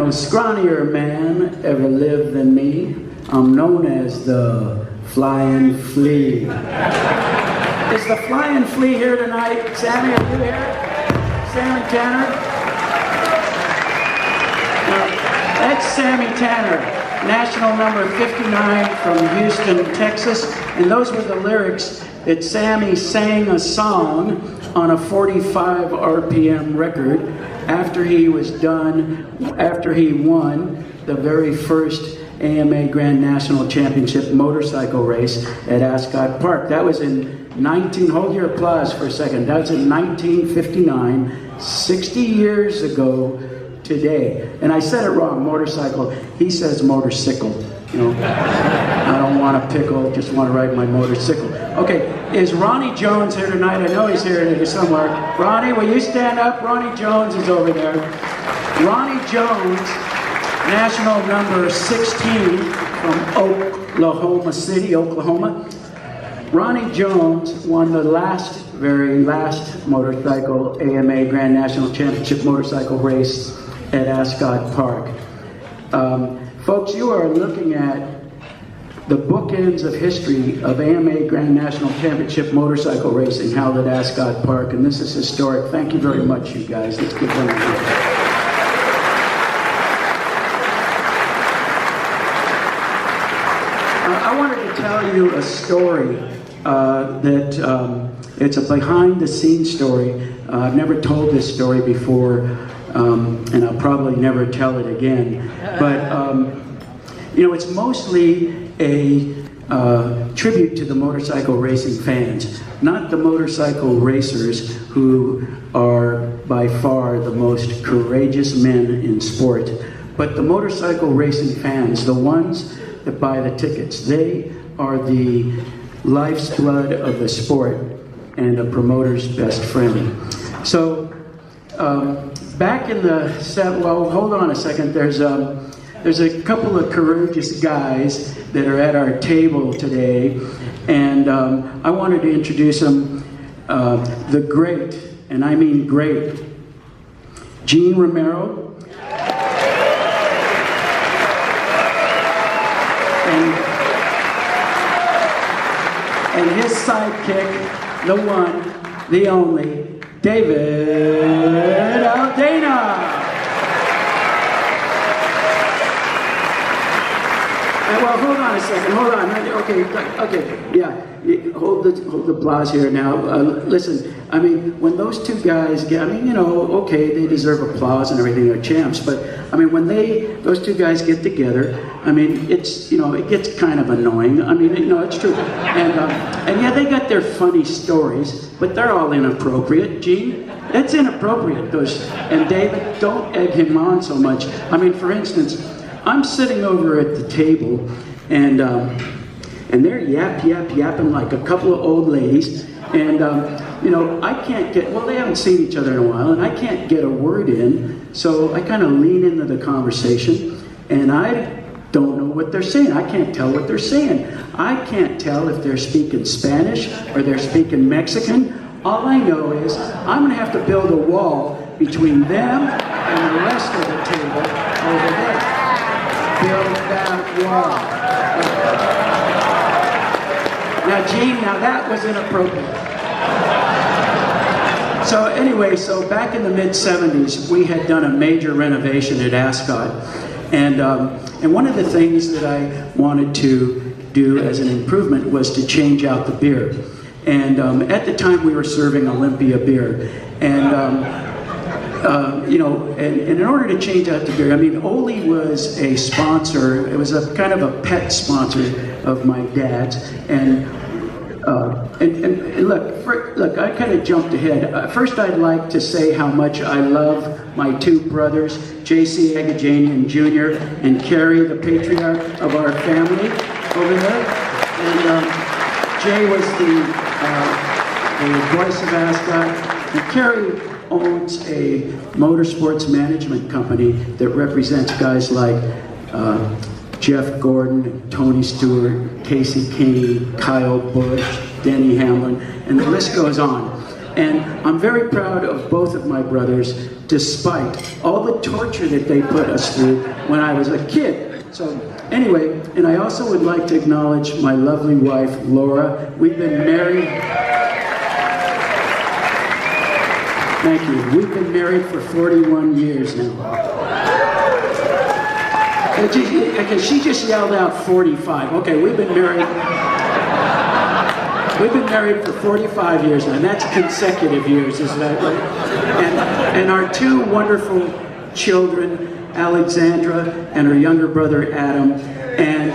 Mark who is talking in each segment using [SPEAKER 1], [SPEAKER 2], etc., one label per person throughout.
[SPEAKER 1] No scrawnier man ever lived than me. I'm known as the Flying Flea. Is the Flying Flea here tonight? Sammy, are you here? Sammy Tanner? That's Sammy Tanner, national number 59 from Houston, Texas. And those were the lyrics that Sammy sang a song on a 45 RPM record after he was done, after he won the very first AMA Grand National Championship motorcycle race at Ascot Park. That was in hold your applause for a second. That was in 1959, 60 years ago today. And I said it wrong, motorcycle. He says motorcycle. You know, I don't want a pickle, just want to ride my motorcycle. Okay, is Ronnie Jones here tonight? I know he's here somewhere. Ronnie, will you stand up? Ronnie Jones is over there. Ronnie Jones, national number 16 from Oklahoma City, Oklahoma. Ronnie Jones won the very last motorcycle AMA Grand National Championship motorcycle race at Ascot Park. Folks, you are looking at the bookends of history of AMA Grand National Championship motorcycle racing held at Ascot Park, and this is historic. Thank you very much, you guys. Let's give them a hand. I wanted to tell you a story it's a behind-the-scenes story. I've never told this story before, and I'll probably never tell it again. But you know, it's mostly a tribute to the motorcycle racing fans, not the motorcycle racers who are by far the most courageous men in sport, but the motorcycle racing fans, the ones that buy the tickets. They are the life's blood of the sport and a promoter's best friend. So back in the well, hold on a second. There's a couple of courageous guys that are at our table today, and I wanted to introduce them. The great, and I mean great, Gene Romero. And his sidekick, the one, the only, David Aldana. Well, hold on a second. Hold on. Okay. Yeah. Hold the applause here now. Listen. I mean, when those two guys get, I mean, you know, okay, they deserve applause and everything. They're champs, but I mean, when those two guys get together, I mean, it's, you know, it gets kind of annoying. I mean, you know, it's true. And yeah, they got their funny stories, but they're all inappropriate. Gene, it's inappropriate. And David, don't egg him on so much. I mean, for instance, I'm sitting over at the table, and they're yapping like a couple of old ladies, and you know, I can't get, well, they haven't seen each other in a while, and I can't get a word in, so I kind of lean into the conversation, and I don't know what they're saying. I can't tell what they're saying. I can't tell if they're speaking Spanish or they're speaking Mexican. All I know is I'm going to have to build a wall between them and the rest of the table over there. Build that wall. Now, Gene, now that was inappropriate. So anyway, so back in the mid-70s, we had done a major renovation at Ascot. And one of the things that I wanted to do as an improvement was to change out the beer. And at the time, we were serving Olympia beer. And you know, and in order to change out the beer, I mean, Oli was a sponsor. It was a kind of a pet sponsor of my dad's. And look, I kind of jumped ahead. First, I'd like to say how much I love my two brothers, J.C. Agajanian Jr. and Carrie, the patriarch of our family over there. And Jay was the voice of Ascot. And Carrie owns a motorsports management company that represents guys like Jeff Gordon, Tony Stewart, Casey King, Kyle Busch, Denny Hamlin, and the list goes on. And I'm very proud of both of my brothers, despite all the torture that they put us through when I was a kid. So anyway, and I also would like to acknowledge my lovely wife, Laura. We've been married. Thank you. We've been married for 41 years now. Okay, she just yelled out 45. Okay, we've been married. We've been married for 45 years now, and that's consecutive years, isn't that right? And our two wonderful children, Alexandra and her younger brother Adam, and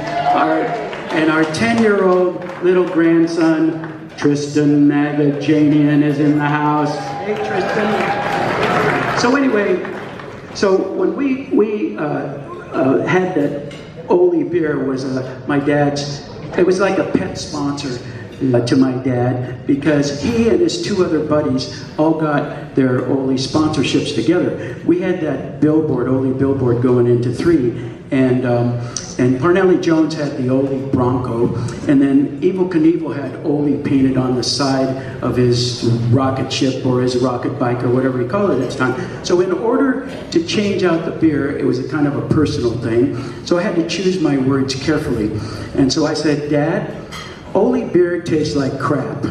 [SPEAKER 1] our 10-year-old little grandson, Tristan Agajanian, is in the house. Hey, Tristan. So anyway, so when we had that Oli beer, was my dad's. It was like a pet sponsor to my dad, because he and his two other buddies all got their Oli sponsorships together. We had that billboard, Oli billboard, going into 3, and Parnelli Jones had the Oli Bronco, and then Evel Knievel had Oli painted on the side of his rocket ship or his rocket bike or whatever he called it at the time. So in order to change out the beer, it was a kind of a personal thing, so I had to choose my words carefully. And so I said, Dad, Oli beer tastes like crap.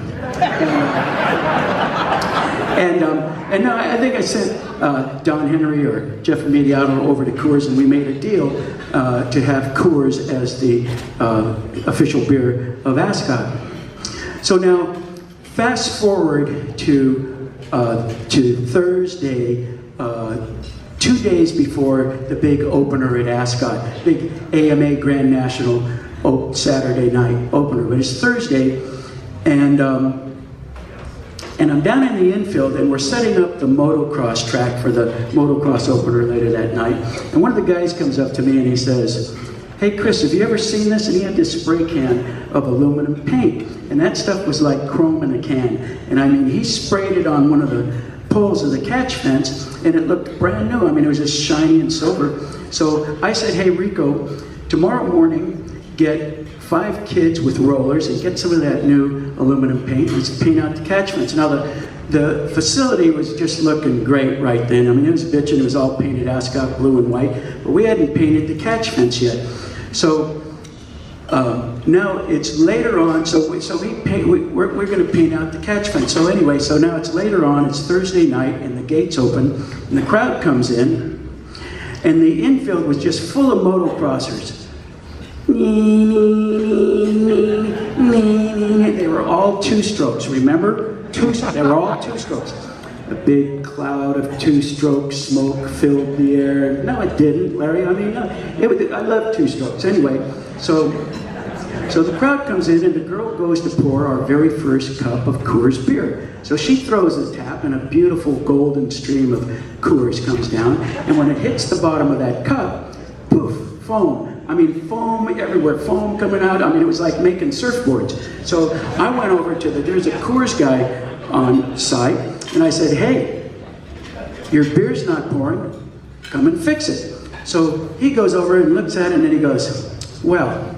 [SPEAKER 1] And I think I sent Don Henry or Jeff Mediato over to Coors, and we made a deal to have Coors as the official beer of Ascot. So now, fast forward to Thursday, 2 days before the big opener at Ascot, big AMA Grand National Saturday night opener, but it's Thursday, and I'm down in the infield, and we're setting up the motocross track for the motocross opener later that night. And one of the guys comes up to me and he says, "Hey Chris, have you ever seen this?" And he had this spray can of aluminum paint, and that stuff was like chrome in a can. And I mean, he sprayed it on one of the poles of the catch fence, and it looked brand new. I mean, it was just shiny and silver. So I said, "Hey Rico, tomorrow morning, get 5 kids with rollers and get some of that new aluminum paint. Let's paint out the catch fence." Now the facility was just looking great right then. I mean, it was bitching. It was all painted Ascot blue and white, but we hadn't painted the catch fence yet. So now it's later on. So we're going to paint out the catch fence. So anyway, so now it's later on. It's Thursday night, and the gates open, and the crowd comes in, and the infield was just full of motocrossers. They were all 2-strokes, remember? They were all 2-strokes. A big cloud of 2-stroke smoke filled the air. No, it didn't, Larry. I mean, I love 2-strokes. Anyway, so the crowd comes in, and the girl goes to pour our very first cup of Coors beer. So she throws the tap, and a beautiful golden stream of Coors comes down. And when it hits the bottom of that cup, poof, foam. I mean, foam everywhere, foam coming out. I mean, it was like making surfboards. So I went over to there's a Coors guy on site, and I said, "Hey, your beer's not pouring, come and fix it." So he goes over and looks at it, and then he goes, "Well,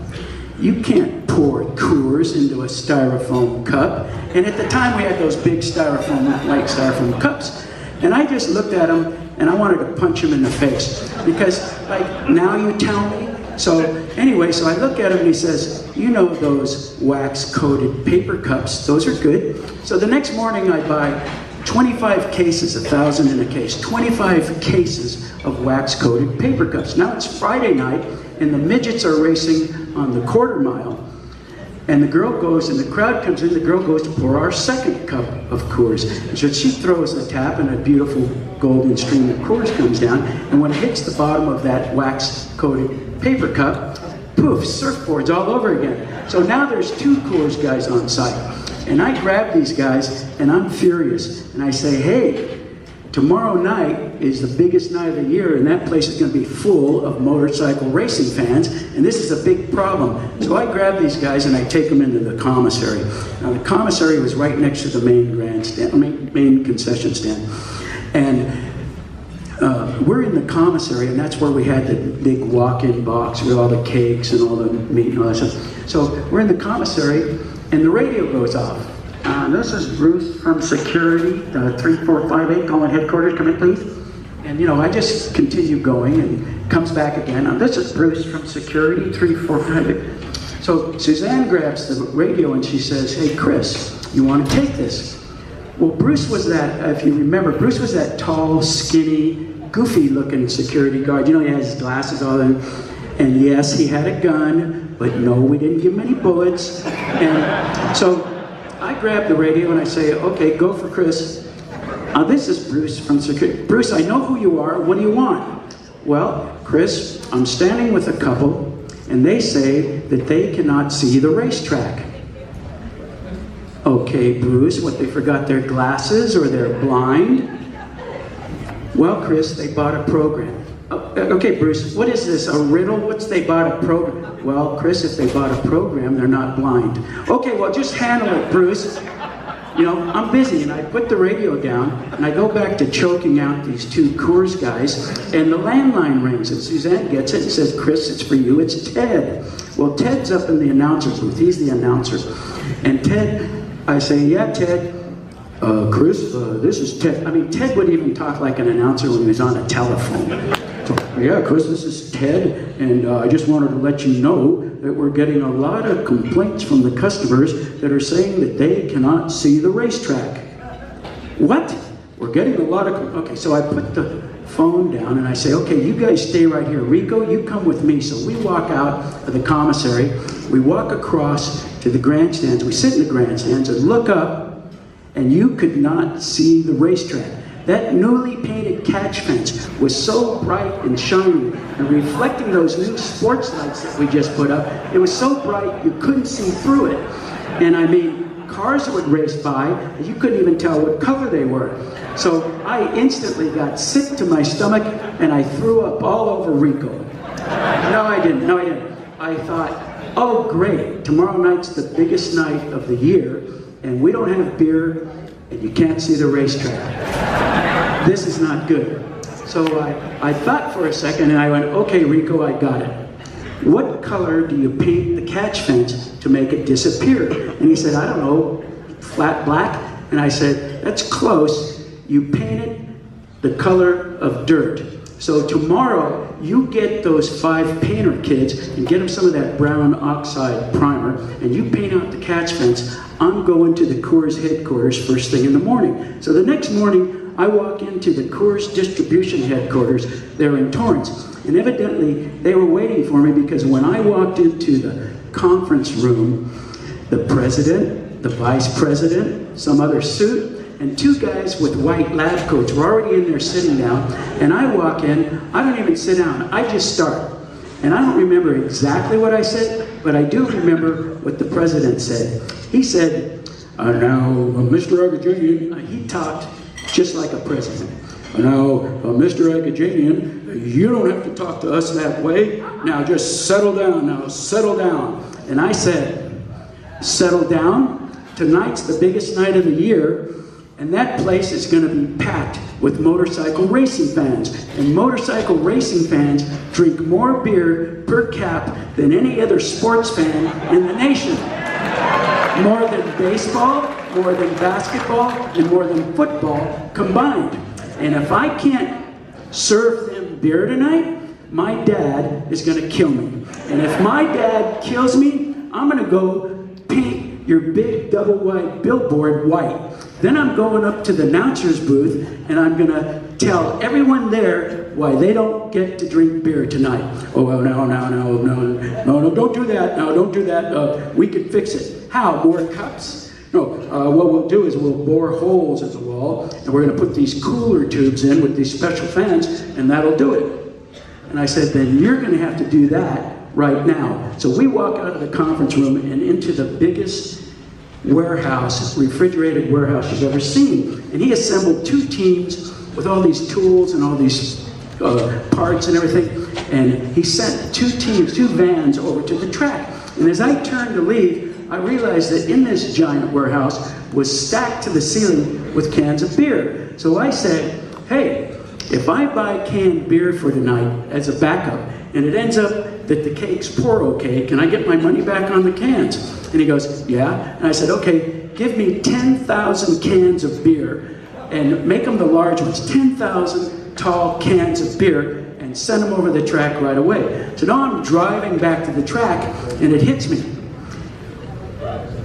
[SPEAKER 1] you can't pour Coors into a styrofoam cup." And at the time, we had those big light styrofoam cups. And I just looked at him, and I wanted to punch him in the face, because, like, now you tell me? So anyway, so I look at him, and he says, "You know those wax-coated paper cups, those are good." So the next morning I buy 25 cases, 1,000 in a case, 25 cases of wax-coated paper cups. Now it's Friday night, and the midgets are racing on the quarter mile. And the girl goes, and the crowd comes in, the girl goes to pour our second cup of Coors. And so she throws the tap, and a beautiful golden stream of Coors comes down, and when it hits the bottom of that wax-coated paper cup, poof, surfboards all over again. So now there's 2 Coors guys on site. And I grab these guys, and I'm furious. And I say, "Hey, tomorrow night is the biggest night of the year, and that place is going to be full of motorcycle racing fans, and this is a big problem." So I grab these guys, and I take them into the commissary. Now the commissary was right next to the main concession stand. And we're in the commissary, and that's where we had the big walk-in box with all the cakes and all the meat and all that stuff. So we're in the commissary, and the radio goes off. this is Bruce from security, 3458, calling headquarters, come in please. And you know, I just continue going and comes back again. This is Bruce from security, 3458. So Suzanne grabs the radio and she says, hey Chris, you want to take this? Well, Bruce was that, if you remember, Bruce was that tall, skinny, goofy looking security guard. You know, he has his glasses on, and yes, he had a gun, but no, we didn't give him any bullets. And so I grab the radio and I say, okay, go for Chris. This is Bruce from security. Bruce, I know who you are. What do you want? Well, Chris, I'm standing with a couple, and they say that they cannot see the racetrack. Okay, Bruce, what, they forgot their glasses or they're blind? Well, Chris, they bought a program. Okay, Bruce, what is this, a riddle? What's they bought a program? Well, Chris, if they bought a program, they're not blind. Okay, well, just handle it, Bruce. You know, I'm busy, and I put the radio down, and I go back to choking out these two Coors guys, and the landline rings, and Suzanne gets it and says, Chris, it's for you, it's Ted. Well, Ted's up in the announcer's booth. He's the announcer. And Ted, I say, yeah, Ted, Chris, this is Ted. I mean, Ted would even talk like an announcer when he was on a telephone. So, yeah, Chris, this is Ted, and I just wanted to let you know that we're getting a lot of complaints from the customers that are saying that they cannot see the racetrack. What? We're getting a lot of... Okay, so I put the phone down and I say, okay, you guys stay right here. Rico, you come with me. So we walk out of the commissary, we walk across to the grandstands, we sit in the grandstands and look up, and you could not see the racetrack. That newly painted catch fence was so bright and shiny and reflecting those new sports lights that we just put up. It was so bright you couldn't see through it. And I mean, cars would race by and you couldn't even tell what color they were. So I instantly got sick to my stomach and I threw up all over Rico. No, I didn't. I thought, oh great, tomorrow night's the biggest night of the year and we don't have beer and you can't see the racetrack. This is not good. So I thought for a second and I went, okay, Rico, I got it. What color do you paint the catch fence to make it disappear? And he said, I don't know, flat black? And I said, that's close. You painted the color of dirt. So tomorrow, you get those 5 painter kids and get them some of that brown oxide primer and you paint out the catch fence. I'm going to the Coors headquarters first thing in the morning. So the next morning, I walk into the Coors distribution headquarters there in Torrance. And evidently, they were waiting for me because when I walked into the conference room, the president, the vice president, some other suit, and 2 guys with white lab coats were already in there sitting down. And I walk in, I don't even sit down, I just start. And I don't remember exactly what I said, but I do remember what the president said. He said, now, Mr. Agajanian, he talked just like a president. Now, Mr. Agajanian, you don't have to talk to us that way. Now, just settle down, now, settle down. And I said, settle down? Tonight's the biggest night of the year, and that place is going to be packed with motorcycle racing fans. And motorcycle racing fans drink more beer per cap than any other sports fan in the nation. More than baseball, more than basketball, and more than football combined. And if I can't serve them beer tonight, my dad is going to kill me. And if my dad kills me, I'm going to go paint your big double-wide billboard white. Then I'm going up to the announcer's booth and I'm going to tell everyone there why they don't get to drink beer tonight. Oh, well, no, don't do that. No, don't do that. We can fix it. How? More cups? No, what we'll do is we'll bore holes in the wall and we're going to put these cooler tubes in with these special fans and that'll do it. And I said, then you're going to have to do that right now. So we walk out of the conference room and into the biggest warehouse, refrigerated warehouse you've ever seen. And he assembled 2 teams with all these tools and all these parts and everything. And he sent 2 teams, 2 vans over to the track. And as I turned to leave, I realized that in this giant warehouse was stacked to the ceiling with cans of beer. So I said, hey, if I buy canned beer for tonight as a backup, and it ends up that the cakes pour okay? Can I get my money back on the cans? And he goes, yeah. And I said, okay, give me 10,000 cans of beer and make them the large ones, 10,000 tall cans of beer, and send them over the track right away. So now I'm driving back to the track and it hits me.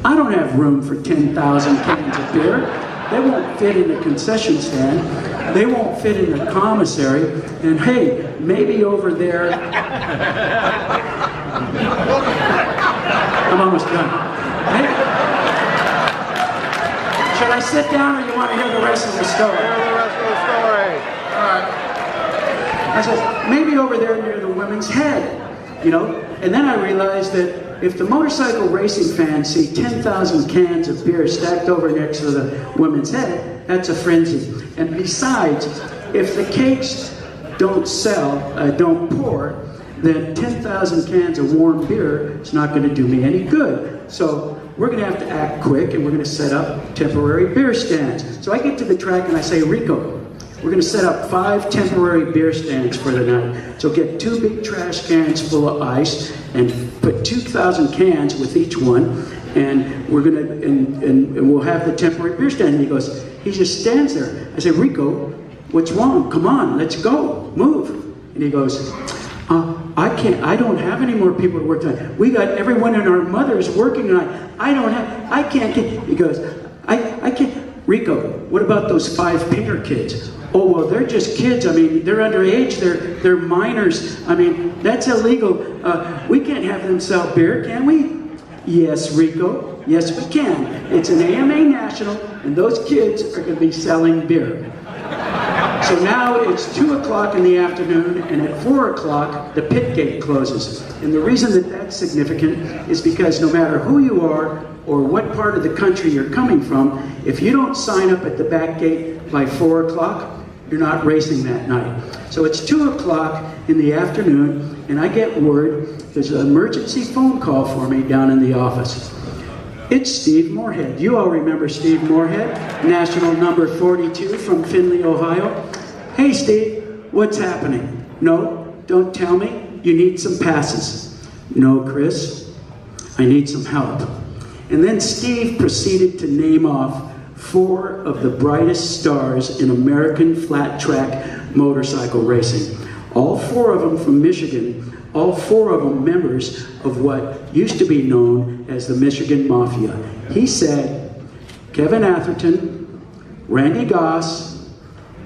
[SPEAKER 1] I don't have room for 10,000 cans of beer. They won't fit in the concession stand. They won't fit in the commissary. And hey, maybe over there. I'm almost done. Hey, should I sit down or you want to hear the rest of the story?
[SPEAKER 2] Hear the rest of the story.
[SPEAKER 1] All right. I said, maybe over there near the women's head, you know? And then I realized that if the motorcycle racing fans see 10,000 cans of beer stacked over next to the women's head, that's a frenzy. And besides, if the cakes don't sell, don't pour, then 10,000 cans of warm beer is not going to do me any good. So we're going to have to act quick, and we're going to set up temporary beer stands. So I get to the track and I say, Rico, we're going to set up 5 temporary beer stands for the night. So get 2 big trash cans full of ice and put 2,000 cans with each one, and we're going to and we'll have the temporary beer stand. And he just stands there. I say, Rico, what's wrong? Come on, let's go, move. And he goes, I can't. I don't have any more people to work tonight. We got everyone and our mothers working tonight. I can't get. He goes, I can't. Rico, what about those 5 painter kids? Oh, well, they're just kids. I mean, they're underage. They're minors. I mean, that's illegal. We can't have them sell beer, can we? Yes, Rico. Yes, we can. It's an AMA National, and those kids are going to be selling beer. So now it's 2 o'clock in the afternoon, and at 4 o'clock, the pit gate closes. And the reason that that's significant is because no matter who you are or what part of the country you're coming from, if you don't sign up at the back gate by 4 o'clock, you're not racing that night. So it's 2 o'clock in the afternoon, and I get word there's an emergency phone call for me down in the office. It's Steve Moorhead. You all remember Steve Moorhead, national number 42 from Findlay, Ohio. Hey Steve, what's happening? No, don't tell me. You need some passes. No, Chris, I need some help. And then Steve proceeded to name off 4 of the brightest stars in American flat track motorcycle racing. All 4 of them from Michigan, all 4 of them members of what used to be known as the Michigan Mafia. He said, Kevin Atherton, Randy Goss,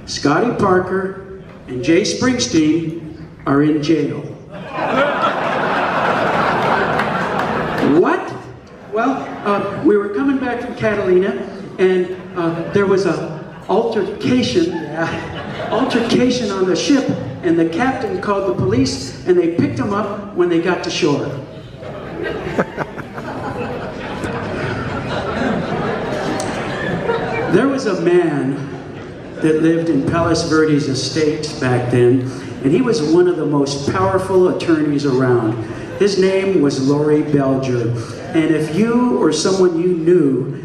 [SPEAKER 1] Scotty Parker, and Jay Springsteen are in jail. What? Well, we were coming back from Catalina, and there was an altercation on the ship, and the captain called the police, and they picked him up when they got to shore. There was a man that lived in Palos Verdes Estates back then, and he was one of the most powerful attorneys around. His name was Laurie Belger, and if you or someone you knew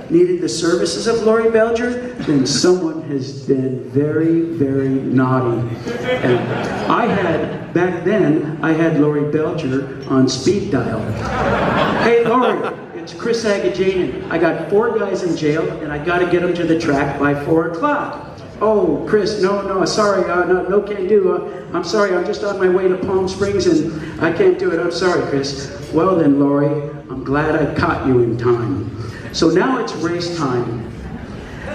[SPEAKER 1] needed the services of Laurie Belger, then someone has been very, very naughty. And back then, I had Laurie Belger on speed dial. Hey Laurie, it's Chris Agajanian. I got 4 guys in jail, and I got to get them to the track by 4 o'clock. Oh, Chris, no, sorry, no can do. I'm sorry, I'm just on my way to Palm Springs, and I can't do it. I'm sorry, Chris. Well then, Laurie, I'm glad I caught you in time. So now it's race time,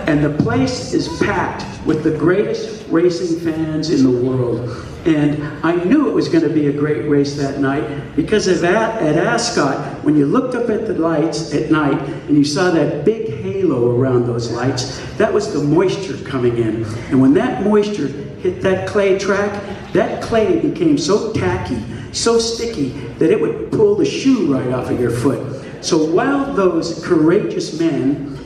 [SPEAKER 1] and the place is packed with the greatest racing fans in the world. And I knew it was going to be a great race that night, because at Ascot, when you looked up at the lights at night and you saw that big halo around those lights, that was the moisture coming in. And when that moisture hit that clay track, that clay became so tacky, so sticky, that it would pull the shoe right off of your foot. So while those courageous men,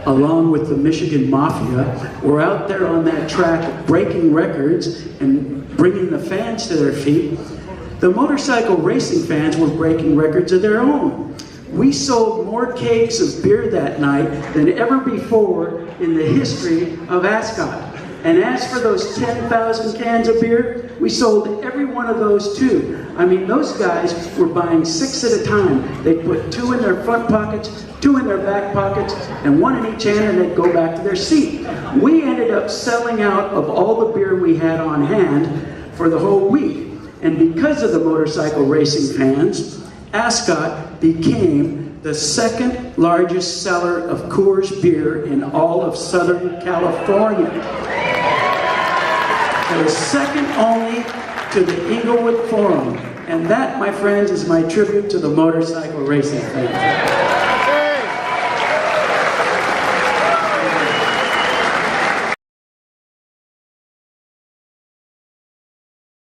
[SPEAKER 1] along with the Michigan Mafia, were out there on that track breaking records and bringing the fans to their feet, the motorcycle racing fans were breaking records of their own. We sold more kegs of beer that night than ever before in the history of Ascot. And as for those 10,000 cans of beer, we sold every one of those too. I mean, those guys were buying 6 at a time. They'd put 2 in their front pockets, 2 in their back pockets, and 1 in each hand, and they'd go back to their seat. We ended up selling out of all the beer we had on hand for the whole week. And because of the motorcycle racing fans, Ascot became the 2nd largest seller of Coors beer in all of Southern California. It was second only to the Inglewood Forum. And that, my friends, is my tribute to the motorcycle racing fans.